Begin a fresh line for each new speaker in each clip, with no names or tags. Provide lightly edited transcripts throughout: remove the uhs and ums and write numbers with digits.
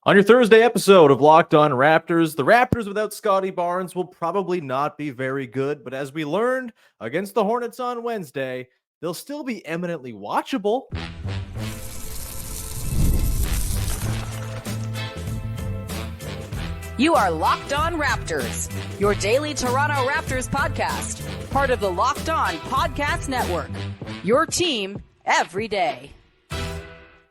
On your Thursday episode of Locked On Raptors, the Raptors without Scottie Barnes will probably not be very good, but as we learned against the Hornets on Wednesday, they'll still be eminently watchable.
You are Locked On Raptors, your daily Toronto Raptors podcast, part of the Locked On Podcast Network, your team every day.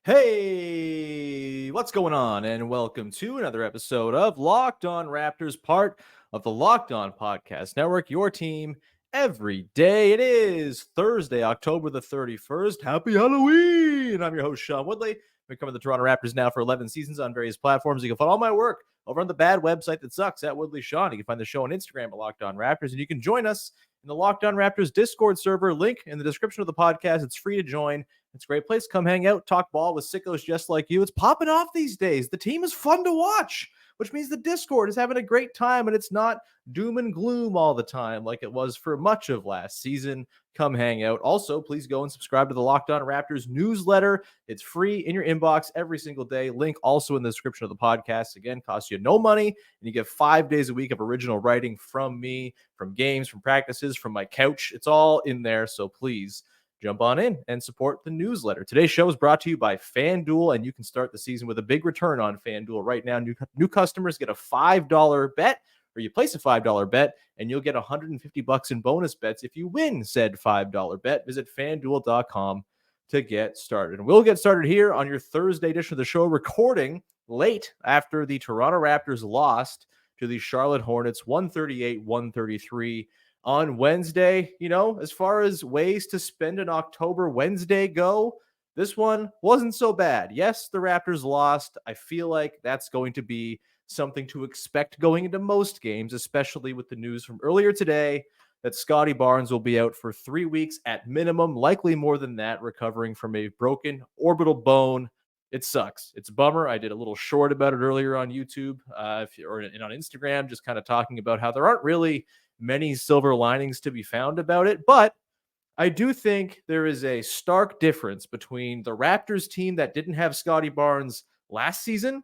Hey, what's going on? And welcome to another episode of Locked On Raptors, part of the Locked On Podcast Network, your team every day. It is Thursday, October the 31st. Happy Halloween! I'm your host, Sean Woodley. Been covering the Toronto Raptors now for 11 seasons on various platforms. You can find all my work over on the bad website that sucks at Woodley Sean. You can find the show on Instagram at Locked On Raptors, and you can join us in the Locked On Raptors Discord server. Link in the description of the podcast. It's free to join. It's a great place. Come hang out, talk ball with sickos just like you. It's popping off these days. The team is fun to watch, which means the Discord is having a great time, and it's not doom and gloom all the time like it was for much of last season. Come hang out. Also, please go and subscribe to the Locked On Raptors newsletter. It's free in your inbox every single day. Link also in the description of the podcast. Again, costs you no money, and you get 5 days a week of original writing from me, from games, from practices, from my couch. It's all in there, so please jump on in and support the newsletter. Today's show is brought to you by FanDuel, and you can start the season with a big return on FanDuel. Right now, new customers get a $5 bet, or you place a $5 bet, and you'll get $150 in bonus bets if you win said $5 bet. Visit FanDuel.com to get started. And we'll get started here on your Thursday edition of the show, recording late after the Toronto Raptors lost to the Charlotte Hornets 138-133 on Wednesday. You know, as far as ways to spend an October Wednesday go, this one wasn't so bad. Yes, the Raptors lost. I feel like that's going to be something to expect going into most games, especially with the news from earlier today that Scottie Barnes will be out for 3 weeks at minimum, likely more than that, recovering from a broken orbital bone. It sucks. It's a bummer. I did a little short about it earlier on YouTube or on Instagram, just kind of talking about how there aren't really many silver linings to be found about it. But I do think there is a stark difference between the Raptors team that didn't have Scottie Barnes last season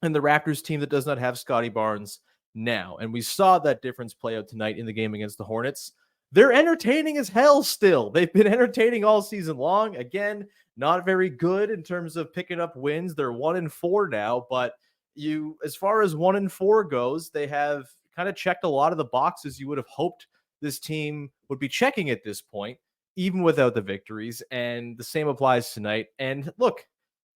and the Raptors team that does not have Scottie Barnes now. And we saw that difference play out tonight in the game against the Hornets. They're entertaining as hell still. They've been entertaining all season long. Again, not very good in terms of picking up wins. They're 1-4 now, but as far as 1-4 goes, they have kind of checked a lot of the boxes you would have hoped this team would be checking at this point, even without the victories. And the same applies tonight. And look,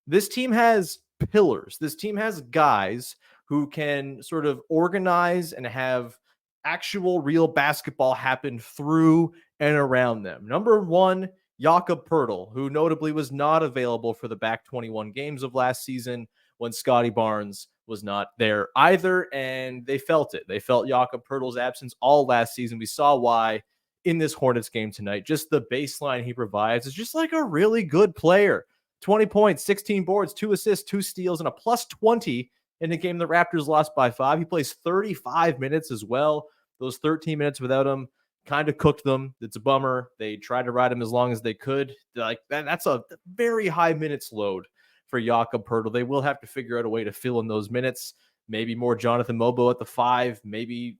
this team has pillars. This team has guys who can sort of organize and have actual real basketball happen through and around them. Number one, Jakob Poeltl, who notably was not available for the back 21 games of last season when Scottie Barnes was not there either, and they felt it. They felt Jakob Poeltl's absence all last season. We saw why in this Hornets game tonight. Just the baseline he provides is just like a really good player. 20 points, 16 boards, 2 assists, 2 steals, and a plus 20 in a game the Raptors lost by 5. He plays 35 minutes as well. Those 13 minutes without him kind of cooked them. It's a bummer. They tried to ride him as long as they could. Like that's a very high minutes load for Jakob Poeltl. They will have to figure out a way to fill in those minutes. Maybe more Jonathan Mobo at the 5. Maybe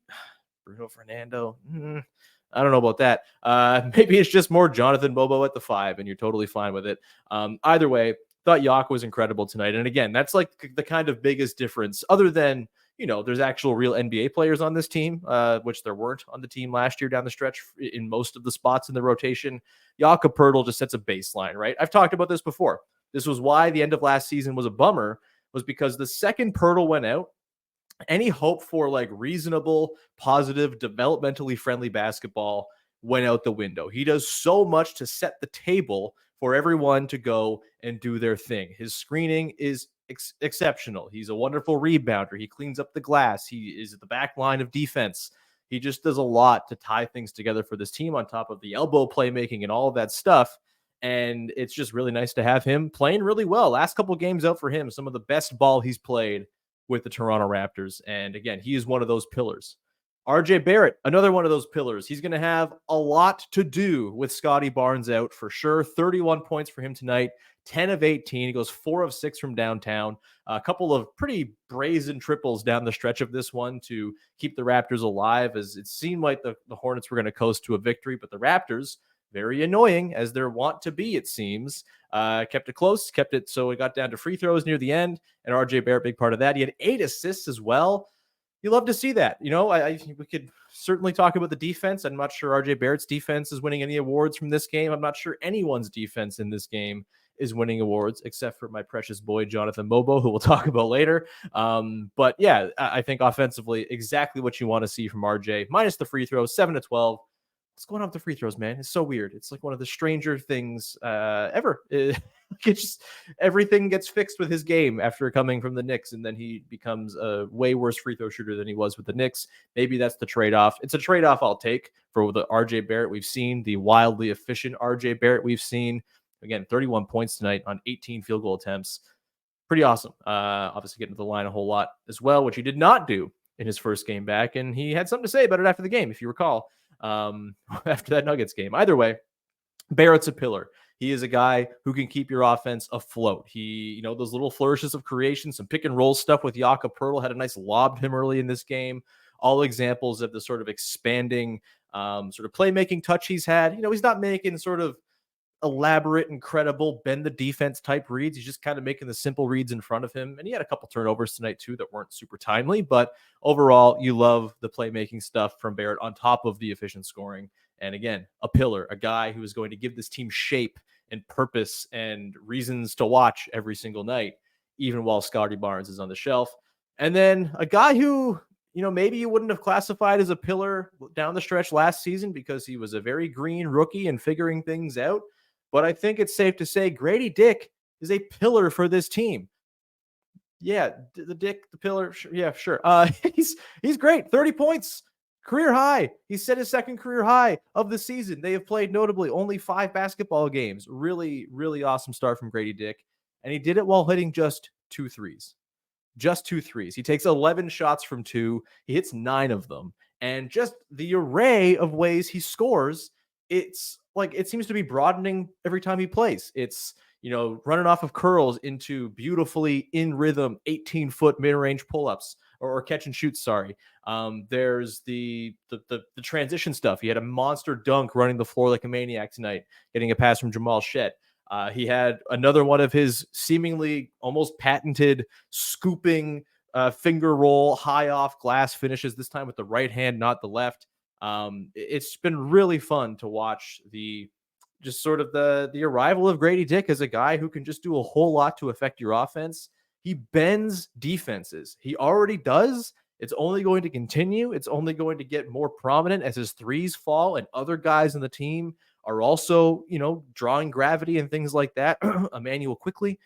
Bruno Fernando. I don't know about that. Maybe it's just more Jonathan Mobo at the 5, and you're totally fine with it. Either way, thought Yak was incredible tonight. And again, that's like the kind of biggest difference, other than, you know, there's actual real NBA players on this team, which there weren't on the team last year down the stretch in most of the spots in the rotation. Jakob Poeltl just sets a baseline, right? I've talked about this before. This was why the end of last season was a bummer, was because the second Poeltl went out, any hope for like reasonable, positive, developmentally friendly basketball went out the window. He does so much to set the table for everyone to go and do their thing. His screening is exceptional. He's a wonderful rebounder. He cleans up the glass. He is at the back line of defense. He just does a lot to tie things together for this team on top of the elbow playmaking and all of that stuff. And it's just really nice to have him playing really well. Last couple games out for him, some of the best ball he's played with the Toronto Raptors. And again, he is one of those pillars. RJ Barrett, another one of those pillars. He's going to have a lot to do with Scottie Barnes out for sure. 31 points for him tonight, 10 of 18. He goes 4 of 6 from downtown. A couple of pretty brazen triples down the stretch of this one to keep the Raptors alive, as it seemed like the Hornets were going to coast to a victory, but the Raptors, very annoying as they're wont to be, it seems, kept it close, kept it so it got down to free throws near the end, and RJ Barrett, big part of that. He had 8 assists as well. You love to see that. We could certainly talk about the defense. I'm not sure RJ Barrett's defense is winning any awards from this game. I'm not sure anyone's defense in this game is winning awards, except for my precious boy, Jonathan Mobo, who we'll talk about later. But yeah, I think offensively, exactly what you want to see from RJ, minus the free throws, 7 to 12. What's going on with the free throws, man? It's so weird. It's like one of the stranger things ever. Everything gets fixed with his game after coming from the Knicks, and then he becomes a way worse free throw shooter than he was with the Knicks. Maybe that's the trade-off. It's a trade-off I'll take for the RJ Barrett we've seen, the wildly efficient RJ Barrett we've seen. Again, 31 points tonight on 18 field goal attempts. Pretty awesome. Obviously getting to the line a whole lot as well, which he did not do in his first game back, and he had something to say about it after the game, if you recall. After that Nuggets game. Either way, Barrett's a pillar. He is a guy who can keep your offense afloat. He, those little flourishes of creation, some pick and roll stuff with Jakob Poeltl, had a nice lob to him early in this game. All examples of the sort of expanding sort of playmaking touch he's had. He's not making sort of elaborate, incredible, bend the defense type reads. He's just kind of making the simple reads in front of him. And he had a couple turnovers tonight too that weren't super timely, but overall you love the playmaking stuff from Barrett on top of the efficient scoring. And again, a pillar, a guy who is going to give this team shape and purpose and reasons to watch every single night, even while Scottie Barnes is on the shelf. And then a guy who, maybe you wouldn't have classified as a pillar down the stretch last season because he was a very green rookie and figuring things out. But I think it's safe to say Gradey Dick is a pillar for this team. Yeah, the Dick, the pillar. Yeah, sure. He's great. 30 points, career high. He set his second career high of the season. They have played notably only 5 basketball games. Really, really awesome start from Gradey Dick. And he did it while hitting just 2 threes. Just 2 threes. He takes 11 shots from 2. He hits 9 of them. And just the array of ways he scores, it's like it seems to be broadening every time he plays. It's, running off of curls into beautifully in rhythm 18-foot mid-range pull-ups or catch and shoot. Sorry. There's the transition stuff. He had a monster dunk running the floor like a maniac tonight, getting a pass from Jamal Shett. He had another one of his seemingly almost patented scooping finger roll high off glass finishes, this time with the right hand, not the left. It's been really fun to watch the arrival of Gradey Dick as a guy who can just do a whole lot to affect your offense. He bends defenses. He already does. It's only going to continue. It's only going to get more prominent as his threes fall and other guys in the team are also, drawing gravity and things like that. Immanuel Quickley.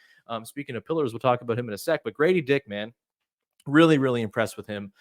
Speaking of pillars, we'll talk about him in a sec, but Gradey Dick, man, really, really impressed with him.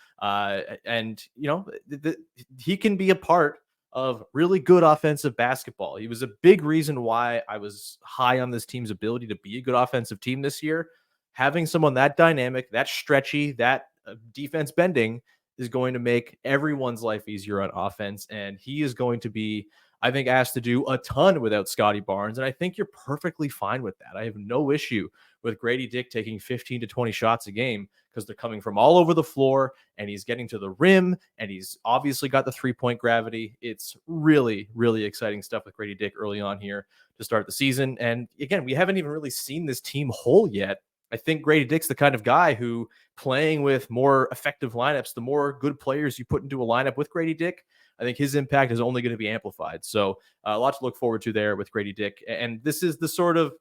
He can be a part of really good offensive basketball. He was a big reason why I was high on this team's ability to be a good offensive team this year. Having someone that dynamic, that stretchy, that defense bending is going to make everyone's life easier on offense. And he is going to be, I think, asked to do a ton without Scottie Barnes. And I think you're perfectly fine with that. I have no issue with Gradey Dick taking 15 to 20 shots a game because they're coming from all over the floor and he's getting to the rim and he's obviously got the 3-point gravity. It's really, really exciting stuff with Gradey Dick early on here to start the season. And again, we haven't even really seen this team whole yet. I think Gradey Dick's the kind of guy who, playing with more effective lineups, the more good players you put into a lineup with Gradey Dick, I think his impact is only going to be amplified. So a lot to look forward to there with Gradey Dick. And this is the sort of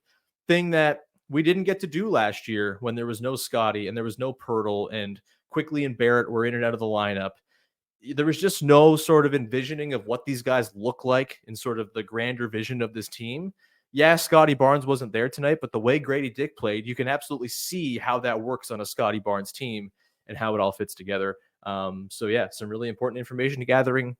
thing that we didn't get to do last year when there was no Scottie and there was no Poeltl and Quickley and Barrett were in and out of the lineup. There was just no sort of envisioning of what these guys look like in sort of the grander vision of this team. Yeah, Scottie Barnes wasn't there tonight, but the way Gradey Dick played, you can absolutely see how that works on a Scottie Barnes team and how it all fits together. So yeah, some really important information gathering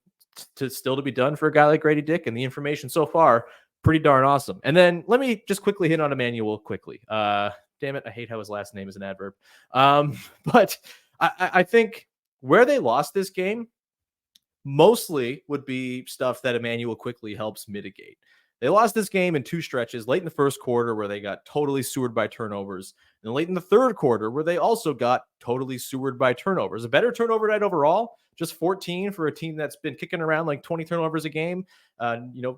to be done for a guy like Gradey Dick, and the information so far pretty darn awesome. And then let me just quickly hit on Immanuel Quickley. Damn it, I hate how his last name is an adverb. But I think where they lost this game mostly would be stuff that Immanuel Quickley helps mitigate. They lost this game in two stretches, late in the first quarter where they got totally sewered by turnovers, and late in the third quarter where they also got totally sewered by turnovers. A better turnover night overall, just 14 for a team that's been kicking around like 20 turnovers a game.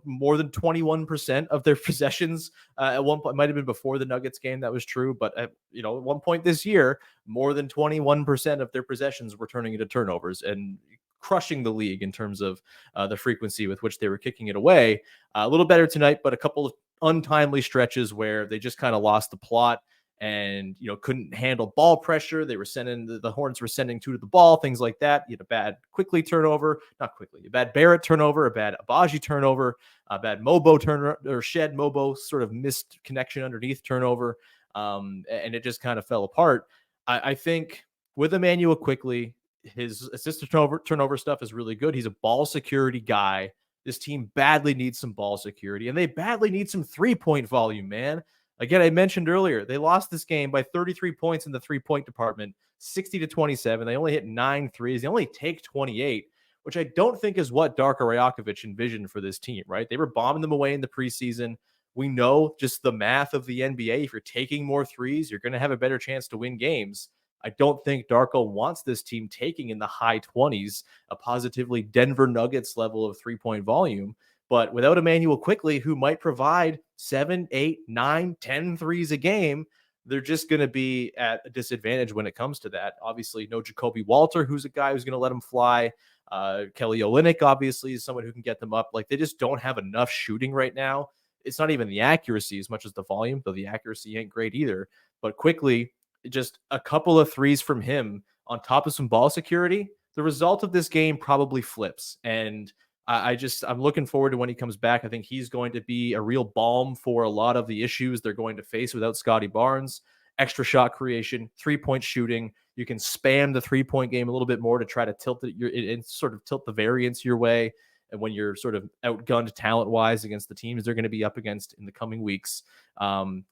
More than 21% of their possessions at one point, might have been before the Nuggets game that was true, but at one point this year, more than 21% of their possessions were turning into turnovers and crushing the league in terms of the frequency with which they were kicking it away. A little better tonight, but a couple of untimely stretches where they just kind of lost the plot and couldn't handle ball pressure. They were sending the Hornets were sending two to the ball, things like that. You had a bad Quickley turnover, not Quickley, a bad Barrett turnover, a bad Agbaji turnover, a bad Mobo turnover, or Shed Mobo sort of missed connection underneath turnover, and it just kind of fell apart. I think with Immanuel Quickley, his assist turnover stuff is really good. He's a ball security guy. This team badly needs some ball security, and they badly need some 3-point volume, man. Again, I mentioned earlier, they lost this game by 33 points in the 3-point department, 60-27. They only hit 9 threes. They only take 28, which I don't think is what Darko Rajakovic envisioned for this team, right? They were bombing them away in the preseason. We know just the math of the NBA. If you're taking more threes, you're going to have a better chance to win games. I don't think Darko wants this team taking in the high 20s, a positively Denver Nuggets level of 3-point volume. But without Immanuel Quickley, who might provide 7, 8, 9, 10 threes a game, they're just going to be at a disadvantage when it comes to that. Obviously, no Jacoby Walter, who's a guy who's going to let them fly. Kelly Olynyk, obviously, is someone who can get them up. Like, they just don't have enough shooting right now. It's not even the accuracy as much as the volume, though the accuracy ain't great either. But Quickley, just a couple of threes from him on top of some ball security, the result of this game probably flips. And I'm looking forward to when he comes back. I think he's going to be a real balm for a lot of the issues they're going to face without Scottie Barnes. Extra shot creation, 3-point shooting. You can spam the 3-point game a little bit more to try to tilt it and sort of tilt the variance your way. And when you're sort of outgunned talent-wise against the teams they're going to be up against in the coming weeks.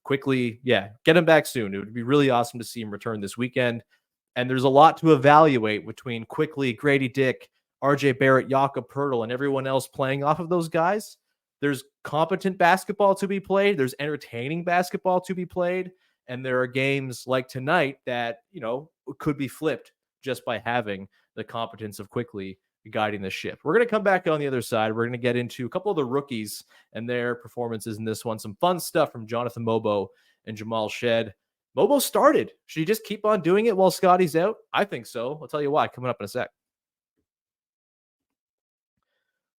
Quickly, get him back soon. It would be really awesome to see him return this weekend. And there's a lot to evaluate between Quickley, Gradey Dick, RJ Barrett, Jakob Poeltl, and everyone else playing off of those guys. There's competent basketball to be played. There's entertaining basketball to be played. And there are games like tonight that, could be flipped just by having the competence of Quickley guiding the ship. We're going to come back on the other side. We're going to get into a couple of the rookies and their performances in this one. Some fun stuff from Jonathan Mobo and Jamal Shed. Mobo started. Should he just keep on doing it while Scottie's out? I think so. I'll tell you why coming up in a sec.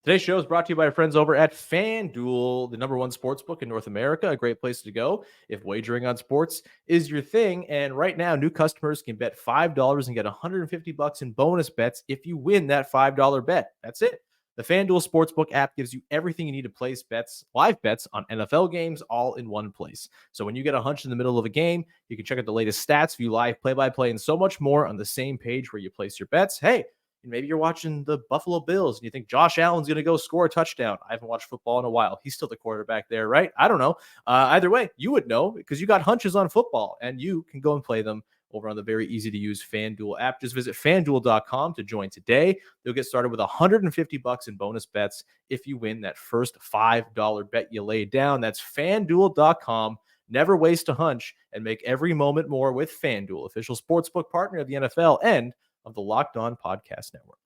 Today's show is brought to you by our friends over at FanDuel, the #1 sportsbook in North America, a great place to go if wagering on sports is your thing. And right now, new customers can bet $5 and get $150 in bonus bets if you win that $5 bet. That's it. The FanDuel Sportsbook app gives you everything you need to place bets, live bets on NFL games, all in one place. So when you get a hunch in the middle of a game, you can check out the latest stats, view live play-by-play, and so much more on the same page where you place your bets. Hey, maybe you're watching the Buffalo Bills and you think Josh Allen's going to go score a touchdown. I haven't watched football in a while. He's still the quarterback there, right? I don't know. Either way, you would know because you got hunches on football and you can go and play them over on the very easy-to-use FanDuel app. Just visit FanDuel.com to join today. You'll get started with $150 in bonus bets if you win that first $5 bet you lay down. That's FanDuel.com. Never waste a hunch and make every moment more with FanDuel, official sportsbook partner of the NFL and of the Locked On Podcast Network.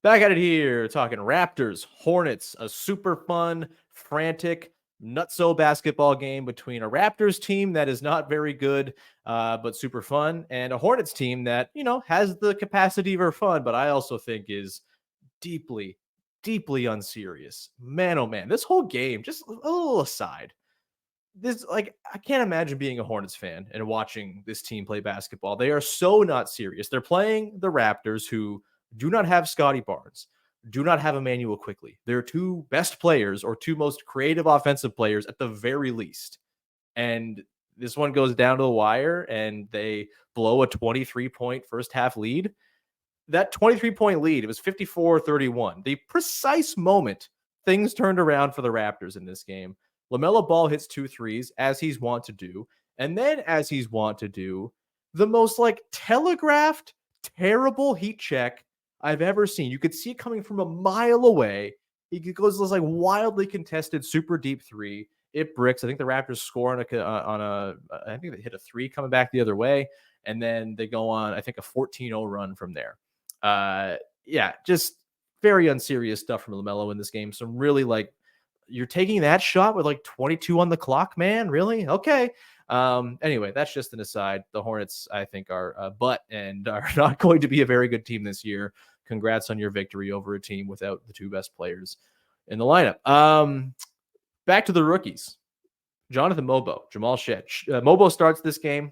Back at it here, talking Raptors, Hornets, a super fun, frantic, nutso basketball game between a Raptors team that is not very good, but super fun, and a Hornets team that, has the capacity for fun, but I also think is deeply, deeply unserious. Man, oh man, this whole game, just a little aside, I can't imagine being a Hornets fan and watching this team play basketball. They are so not serious. They're playing the Raptors, who do not have Scottie Barnes, do not have Immanuel Quickley. Their two best players or two most creative offensive players at the very least. And this one goes down to the wire and they blow a 23-point first half lead. That 23-point lead, it was 54-31. The precise moment things turned around for the Raptors in this game. LaMelo Ball hits 2 threes, as he's wont to do. And then, as he's wont to do, the most telegraphed, terrible heat check I've ever seen. You could see it coming from a mile away. He goes this like wildly contested, super deep three. It bricks. I think the Raptors score I think they hit a three coming back the other way. And then they go on, I think, a 14-0 run from there. Yeah, just very unserious stuff from LaMelo in this game. Some really like, you're taking that shot with like 22 on the clock, man? Really? Okay. Anyway, that's just an aside. The Hornets, I think, are butt and are not going to be a very good team this year. Congrats on your victory over a team without the two best players in the lineup. Back to the rookies. Jonathan Mobo, Jamal Shed. Mobo starts this game.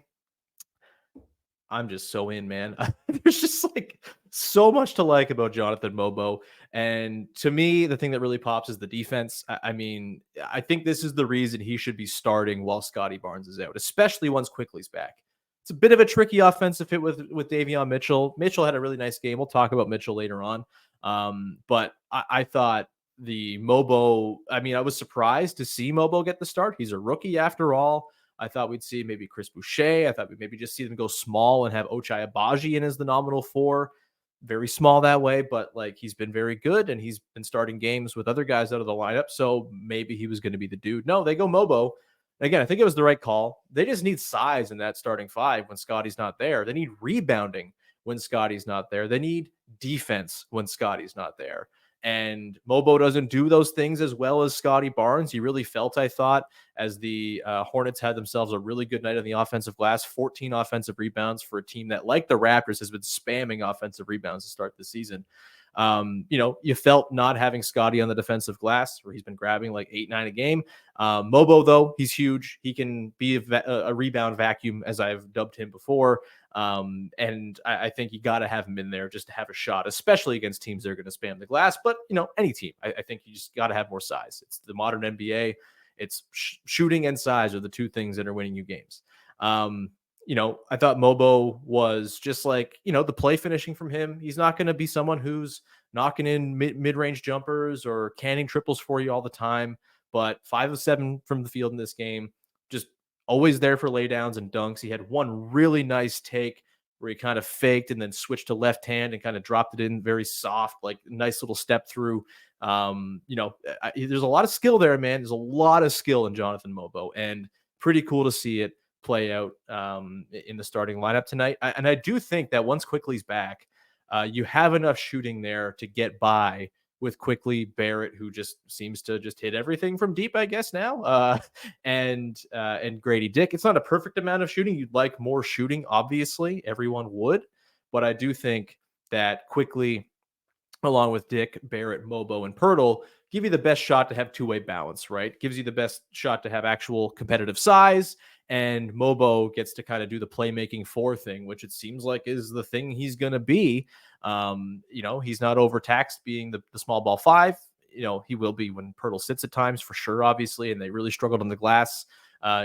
I'm just so in, man. There's just like so much to like about Jonathan Mobo. And to me, the thing that really pops is the defense. I mean, I think this is the reason he should be starting while Scottie Barnes is out, especially once Quickley's back. It's a bit of a tricky offensive fit with Davion Mitchell. Mitchell had a really nice game. We'll talk about Mitchell later on. But I thought the Mobo, I mean, I was surprised to see Mobo get the start. He's a rookie after all. I thought we'd see maybe Chris Boucher. I thought we'd maybe just see them go small and have Ochai Agbaji in as the nominal 4. Very small that way, but like he's been very good and he's been starting games with other guys out of the lineup. So maybe he was going to be the dude. No, they go Mobo. Again, I think it was the right call. They just need size in that starting 5 when Scottie's not there. They need rebounding when Scottie's not there. They need defense when Scottie's not there. And Mobo doesn't do those things as well as Scottie Barnes. He really felt, I thought, as the Hornets had themselves a really good night on the offensive glass, 14 offensive rebounds for a team that, like the Raptors, has been spamming offensive rebounds to start the season. You felt not having Scottie on the defensive glass where he's been grabbing like 8-9 a game. Mobo, though, he's huge. He can be a rebound vacuum, as I've dubbed him before. And I think you got to have him in there just to have a shot, especially against teams that are going to spam the glass. But, any team, I think you just got to have more size. It's the modern NBA. It's shooting and size are the two things that are winning you games. I thought Mobo was just like, the play finishing from him. He's not going to be someone who's knocking in mid-range jumpers or canning triples for you all the time, but 5 of 7 from the field in this game, just always there for laydowns and dunks. He had one really nice take where he kind of faked and then switched to left hand and kind of dropped it in very soft, like nice little step through. There's a lot of skill there, man. There's a lot of skill in Jonathan Mobo, and pretty cool to see it play out in the starting lineup tonight. And I do think that once Quickley's back, you have enough shooting there to get by with Quickley, Barrett, who just seems to just hit everything from deep, I guess now, and Gradey Dick. It's not a perfect amount of shooting. You'd like more shooting, obviously. Everyone would. But I do think that Quickley, along with Dick, Barrett, Mobo, and Pirtle, give you the best shot to have two-way balance, right? Gives you the best shot to have actual competitive size, and Mobo gets to kind of do the playmaking 4 thing, which it seems like is the thing he's going to be. He's not overtaxed being the small ball 5. He will be when Pirtle sits at times for sure, obviously, and they really struggled on the glass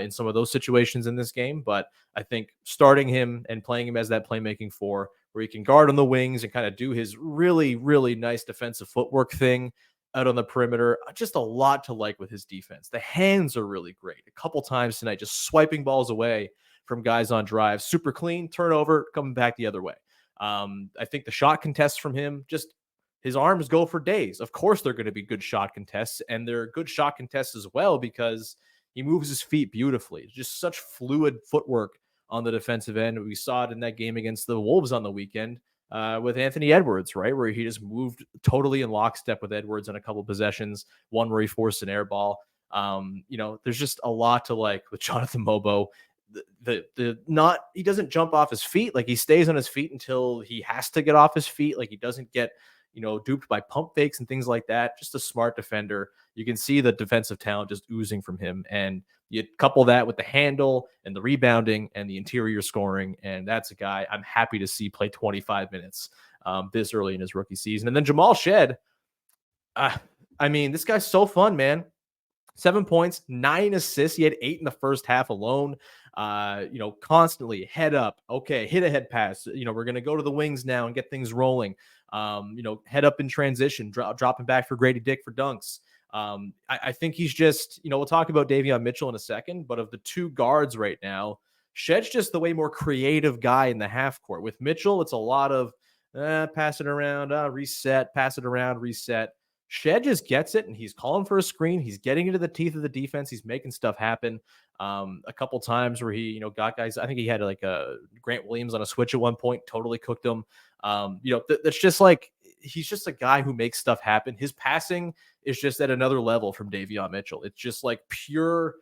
in some of those situations in this game. But I think starting him and playing him as that playmaking 4, where he can guard on the wings and kind of do his really, really nice defensive footwork thing out on the perimeter. Just a lot to like with his defense. The hands are really great. A couple times tonight, just swiping balls away from guys on drive. Super clean, turnover, coming back the other way. I think the shot contests from him, just his arms go for days. Of course, they're going to be good shot contests, and they're good shot contests as well because he moves his feet beautifully. Just such fluid footwork on the defensive end. We saw it in that game against the Wolves on the weekend with Anthony Edwards, right? Where he just moved totally in lockstep with Edwards on a couple possessions, one where he forced an air ball. There's just a lot to like with Jonathan Mobo. He doesn't jump off his feet. Like he stays on his feet until he has to get off his feet. Like he doesn't get, duped by pump fakes and things like that. Just a smart defender. You can see the defensive talent just oozing from him. And you couple that with the handle and the rebounding and the interior scoring. And that's a guy I'm happy to see play 25 minutes this early in his rookie season. And then Jamal Shed. This guy's so fun, man. 7 points, 9 assists. He had 8 in the first half alone. Constantly head up. Okay, hit a head pass. We're going to go to the wings now and get things rolling. Head up in transition, dropping back for Gradey Dick for dunks. I think he's just, we'll talk about Davion Mitchell in a second, but of the two guards right now, Shed's just the way more creative guy in the half court. With Mitchell, it's a lot of pass it around, reset, pass it around, reset. Shed just gets it, and he's calling for a screen. He's getting into the teeth of the defense. He's making stuff happen. A couple times where he, got guys. I think he had like a Grant Williams on a switch at one point, totally cooked him. That's just like he's just a guy who makes stuff happen. His passing is just at another level from Davion Mitchell. It's just like pure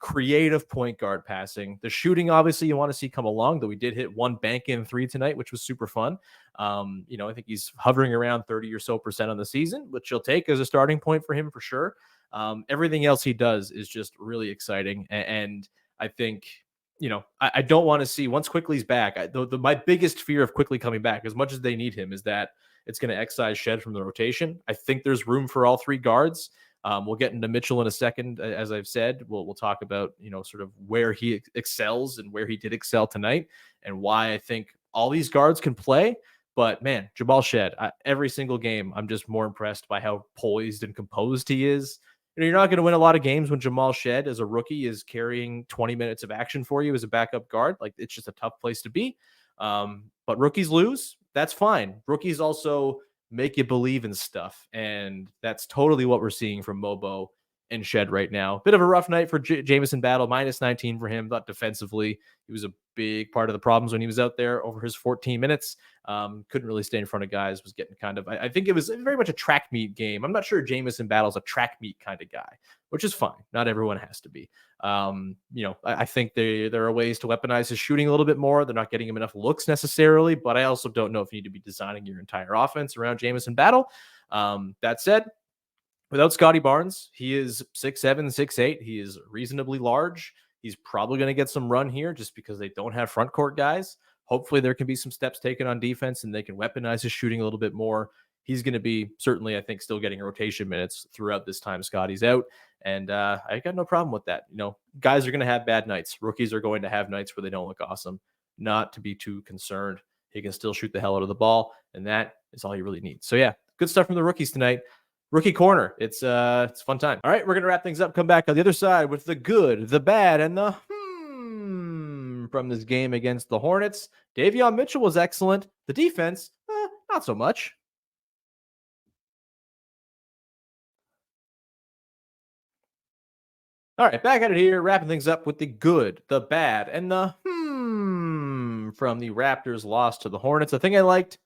creative point guard passing. The shooting, obviously, you want to see come along, though we did hit one bank in three tonight, which was super fun. I think he's hovering around 30 or so % on the season, which you'll take as a starting point for him for sure. Everything else he does is just really exciting. And I think, I don't want to see once Quickley's back. My biggest fear of Quickley coming back, as much as they need him, is that it's going to excise Shed from the rotation. I think there's room for all three guards. We'll get into Mitchell in a second. As I've said, we'll talk about, sort of where he excels and where he did excel tonight and why I think all these guards can play. But man, Jamal Shed, every single game, I'm just more impressed by how poised and composed he is. You're not going to win a lot of games when Jamal Shed as a rookie is carrying 20 minutes of action for you as a backup guard. Like, it's just a tough place to be. But rookies lose. That's fine. Rookies also make you believe in stuff. And that's totally what we're seeing from Mobo and Shed right now. Bit of a rough night for Jamison Battle, minus 19 for him. But defensively, he was a big part of the problems when he was out there over his 14 minutes. Couldn't really stay in front of guys, was getting kind of, I think it was very much a track meet game. I'm not sure Jamison Battle's a track meet kind of guy, which is fine. Not everyone has to be. I think there are ways to weaponize his shooting a little bit more. They're not getting him enough looks necessarily, but I also don't know if you need to be designing your entire offense around Jamison Battle. That said, without Scottie Barnes, he is 6'7", 6'8". He is reasonably large. He's probably going to get some run here just because they don't have front court guys. Hopefully there can be some steps taken on defense and they can weaponize his shooting a little bit more. He's going to be certainly, I think, still getting rotation minutes throughout this time Scottie's out. And I got no problem with that. Guys are going to have bad nights. Rookies are going to have nights where they don't look awesome. Not to be too concerned. He can still shoot the hell out of the ball. And that is all you really need. So yeah, good stuff from the rookies tonight. Rookie Corner. It's a fun time. All right, we're going to wrap things up. Come back on the other side with the good, the bad, and the from this game against the Hornets. Davion Mitchell was excellent. The defense, not so much. All right, back at it here, wrapping things up with the good, the bad, and the from the Raptors loss to the Hornets. A thing I liked,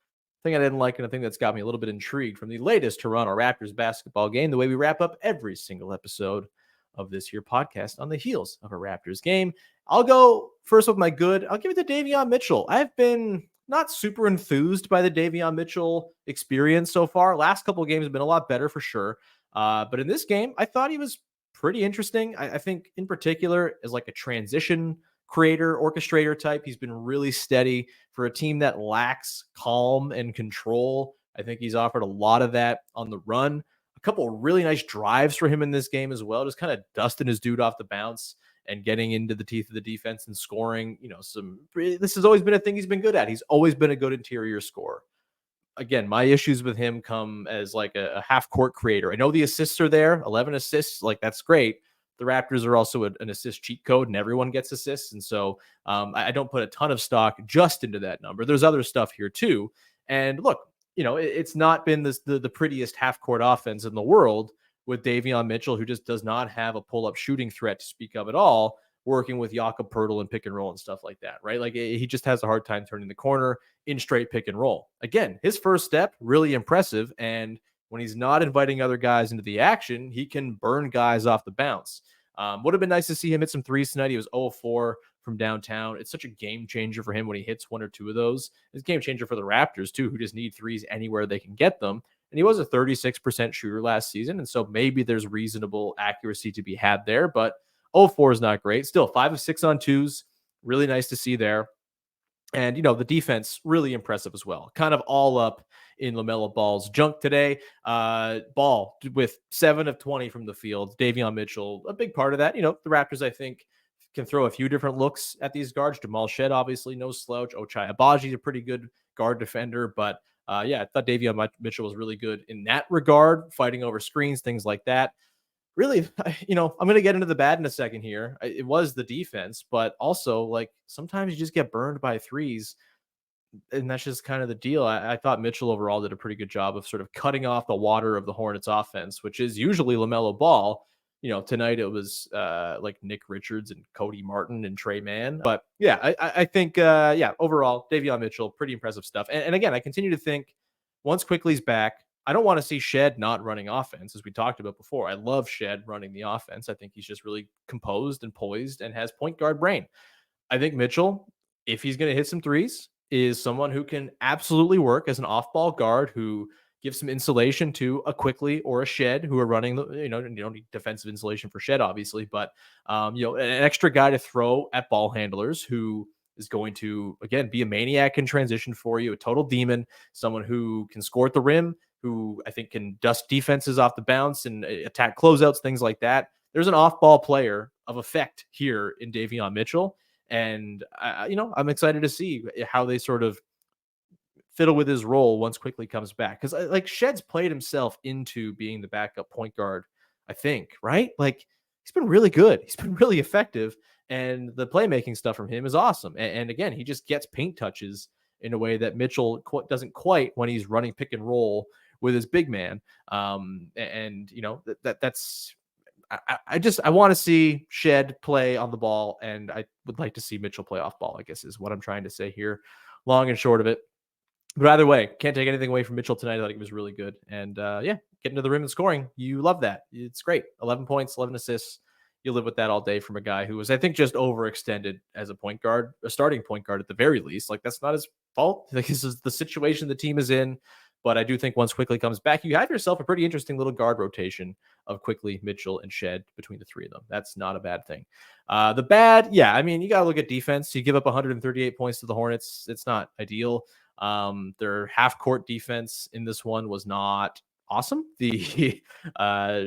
thing I didn't like, and a thing that's got me a little bit intrigued from the latest Toronto Raptors basketball game, the way we wrap up every single episode of this here podcast on the heels of a Raptors game. I'll go first with my good. I'll give it to Davion Mitchell. I've been not super enthused by the Davion Mitchell experience so far. Last couple of games have been a lot better for sure. But in this game, I thought he was pretty interesting. I think in particular as like a transition creator, orchestrator type, he's been really steady for a team that lacks calm and control. I think he's offered a lot of that on the run. A couple of really nice drives for him in this game as well, just kind of dusting his dude off the bounce and getting into the teeth of the defense and scoring. This has always been a thing he's been good at. He's always been a good interior scorer. Again, my issues with him come as like a half court creator. I know the assists are there, 11 assists, like that's great. The Raptors are also an assist cheat code and everyone gets assists. And so I don't put a ton of stock just into that number. There's other stuff here too. And look, it's not been the prettiest half court offense in the world with Davion Mitchell, who just does not have a pull-up shooting threat to speak of at all, working with Jakob Poeltl and pick and roll and stuff like that, right? Like he just has a hard time turning the corner in straight pick and roll. Again, his first step, really impressive. And when he's not inviting other guys into the action, he can burn guys off the bounce. Would have been nice to see him hit some threes tonight. He was 0-4 from downtown. It's such a game changer for him when he hits one or two of those. It's a game changer for the Raptors too, who just need threes anywhere they can get them. And he was a 36% shooter last season. And so maybe there's reasonable accuracy to be had there, but 0-4 is not great. Still 5 of 6 on twos. Really nice to see there. And, the defense, really impressive as well. Kind of all up in LaMelo Ball's junk today. Ball with 7 of 20 from the field. Davion Mitchell, a big part of that. The Raptors, I think, can throw a few different looks at these guards. Jamal Shed, obviously, no slouch. Ochai Agbaji is a pretty good guard defender. But, I thought Davion Mitchell was really good in that regard, fighting over screens, things like that. really, I'm going to get into the bad in a second here. It was the defense, but also like sometimes you just get burned by threes, and that's just kind of the deal. I thought Mitchell overall did a pretty good job of sort of cutting off the water of the Hornets offense, which is usually LaMelo Ball. Tonight it was like Nick Richards and Cody Martin and Trey Mann. But yeah, I think, overall, Davion Mitchell, pretty impressive stuff. And again, I continue to think once Quickley's back, I don't want to see Shed not running offense, as we talked about before. I love Shed running the offense. I think he's just really composed and poised and has point guard brain. I think Mitchell, if he's going to hit some threes, is someone who can absolutely work as an off-ball guard who gives some insulation to a Quickley or a Shed who are running the, you don't need defensive insulation for Shed, obviously, but, an extra guy to throw at ball handlers who is going to, again, be a maniac in transition for you, a total demon, someone who can score at the rim, who I think can dust defenses off the bounce and attack closeouts, things like that. There's an off-ball player of effect here in Davion Mitchell. And, I'm excited to see how they sort of fiddle with his role once Quickley comes back. Because, like, Shed's played himself into being the backup point guard, I think, right? Like, he's been really good. He's been really effective. And the playmaking stuff from him is awesome. And again, he just gets paint touches in a way that Mitchell doesn't quite when he's running pick and roll with his big man. That's I want to see Shed play on the ball, and I would like to see Mitchell play off ball, I guess is what I'm trying to say here, long and short of it. But either way, can't take anything away from Mitchell tonight. I thought he was really good. And getting to the rim and scoring, you love that. It's great. 11 points, 11 assists. You live with that all day from a guy who was, I think, just overextended as a point guard, a starting point guard at the very least. Like, that's not his fault. Like, this is the situation the team is in. But I do think once Quickley comes back, you have yourself a pretty interesting little guard rotation of Quickley, Mitchell, and Shed between the three of them. That's not a bad thing. The bad, you got to look at defense. You give up 138 points to the Hornets. It's not ideal. Their half-court defense in this one was not awesome. The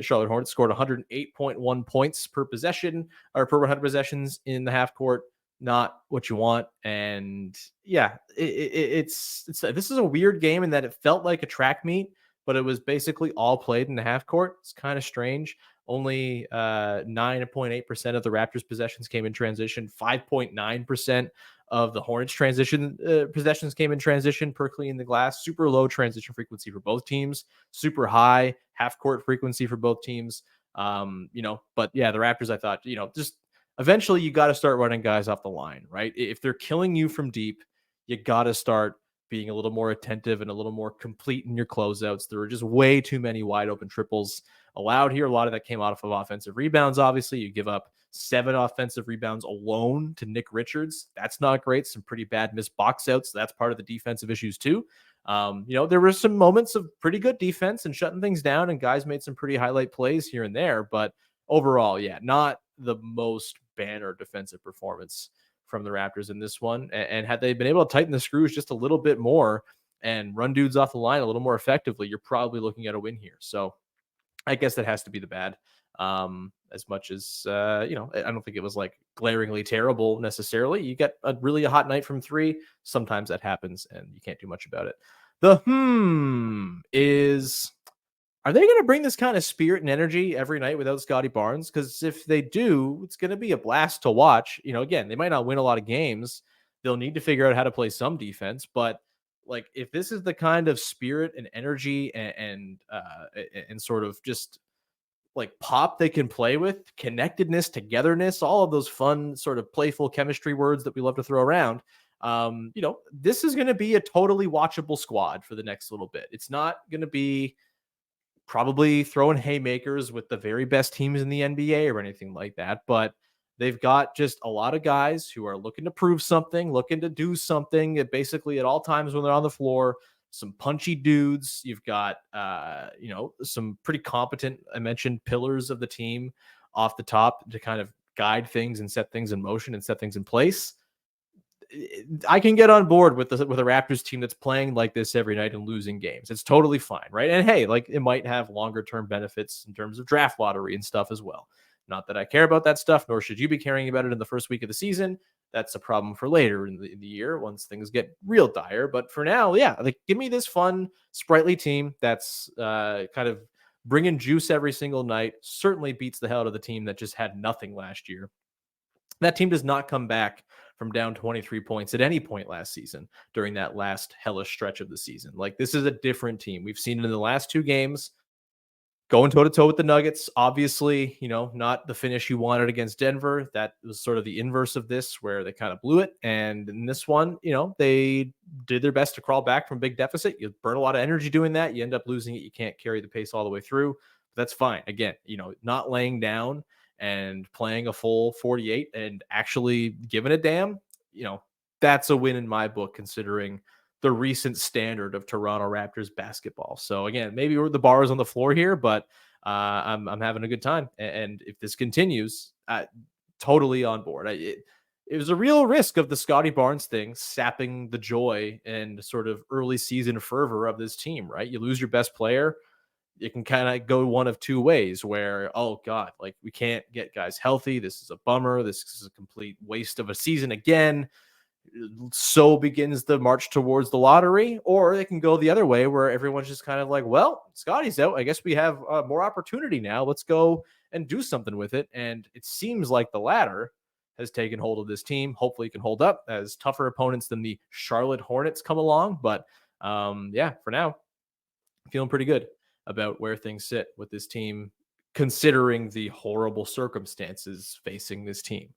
Charlotte Hornets scored 108.1 points per possession, or per 100 possessions in the half-court. Not what you want. And this is a weird game in that it felt like a track meet, but it was basically all played in the half court. It's kind of strange. Only 9.8% of the Raptors possessions came in transition. 5.9% of the Hornets transition possessions came in transition per clean the glass. Super low transition frequency for both teams. Super high half court frequency for both teams. But yeah, the Raptors, I thought, just eventually you got to start running guys off the line, right? If they're killing you from deep, you got to start being a little more attentive and a little more complete in your closeouts. There were just way too many wide open triples allowed here. A lot of that came out of offensive rebounds. Obviously, you give up 7 offensive rebounds alone to Nick Richards. That's not great. Some pretty bad missed box outs. That's part of the defensive issues too. There were some moments of pretty good defense and shutting things down, and guys made some pretty highlight plays here and there. But overall, not the most banner defensive performance from the Raptors in this one. And had they been able to tighten the screws just a little bit more and run dudes off the line a little more effectively, you're probably looking at a win here. So I guess that has to be the bad. As much as, I don't think it was like glaringly terrible necessarily. You get a really hot night from 3. Sometimes that happens and you can't do much about it. The is, are they going to bring this kind of spirit and energy every night without Scottie Barnes? Because if they do, it's going to be a blast to watch. Again, they might not win a lot of games. They'll need to figure out how to play some defense. But like, if this is the kind of spirit and energy and sort of just like pop they can play with, connectedness, togetherness, all of those fun sort of playful chemistry words that we love to throw around, this is going to be a totally watchable squad for the next little bit. It's not going to be probably throwing haymakers with the very best teams in the NBA or anything like that, but they've got just a lot of guys who are looking to prove something, looking to do something basically at all times when they're on the floor. Some punchy dudes. You've got, some pretty competent, I mentioned, pillars of the team off the top to kind of guide things and set things in motion and set things in place. I can get on board with a Raptors team that's playing like this every night and losing games. It's totally fine, right? And hey, like, it might have longer term benefits in terms of draft lottery and stuff as well. Not that I care about that stuff, nor should you be caring about it in the first week of the season. That's a problem for later in the year once things get real dire. But for now, like, give me this fun, sprightly team that's kind of bringing juice every single night certainly beats the hell out of the team that just had nothing last year. That team does not come back from down 23 points at any point last season during that last hellish stretch of the season. Like, this is a different team. We've seen it in the last 2 games. Going toe-to-toe with the Nuggets, obviously, not the finish you wanted against Denver. That was sort of the inverse of this, where they kind of blew it. And in this one, they did their best to crawl back from a big deficit. You burn a lot of energy doing that. You end up losing it. You can't carry the pace all the way through. But that's fine. Again, not laying down and playing a full 48 and actually giving a damn, that's a win in my book, considering the recent standard of Toronto Raptors basketball. So again, maybe the bar is on the floor here, but I'm having a good time. And if this continues, totally on board. It was a real risk of the Scottie Barnes thing sapping the joy and sort of early season fervor of this team, right? You lose your best player. It can kind of go one of 2 ways where, oh God, like, we can't get guys healthy. This is a bummer. This is a complete waste of a season again. So begins the march towards the lottery. Or they can go the other way where everyone's just kind of like, well, Scottie's out. I guess we have more opportunity now. Let's go and do something with it. And it seems like the latter has taken hold of this team. Hopefully it can hold up as tougher opponents than the Charlotte Hornets come along. But for now, feeling pretty good about where things sit with this team, considering the horrible circumstances facing this team.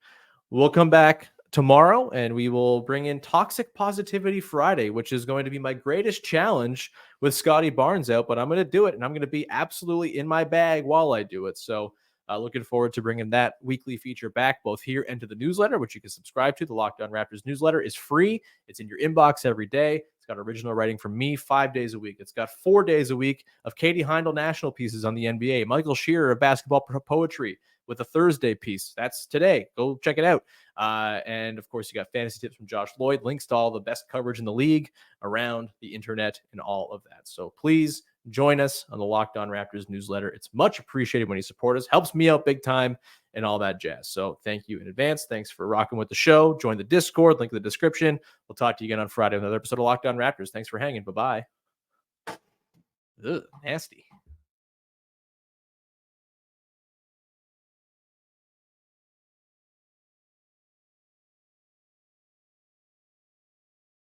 We'll come back tomorrow and we will bring in Toxic Positivity Friday, which is going to be my greatest challenge with Scottie Barnes out, but I'm going to do it and I'm going to be absolutely in my bag while I do it. So looking forward to bringing that weekly feature back, both here and to the newsletter, which you can subscribe to. The Locked On Raptors newsletter is free. It's in your inbox every day. It's got original writing from me 5 days a week. It's got 4 days a week of Katie Heindl national pieces on the NBA, Michael Shearer of basketball poetry with a Thursday piece. That's today. Go check it out. And of course, you got fantasy tips from Josh Lloyd, links to all the best coverage in the league around the internet and all of that. So please join us on the Locked On Raptors newsletter. It's much appreciated when you support us. Helps me out big time and all that jazz. So thank you in advance. Thanks for rocking with the show. Join the Discord, link in the description. We'll talk to you again on Friday with another episode of Locked On Raptors. Thanks for hanging. Bye-bye. Ugh, nasty.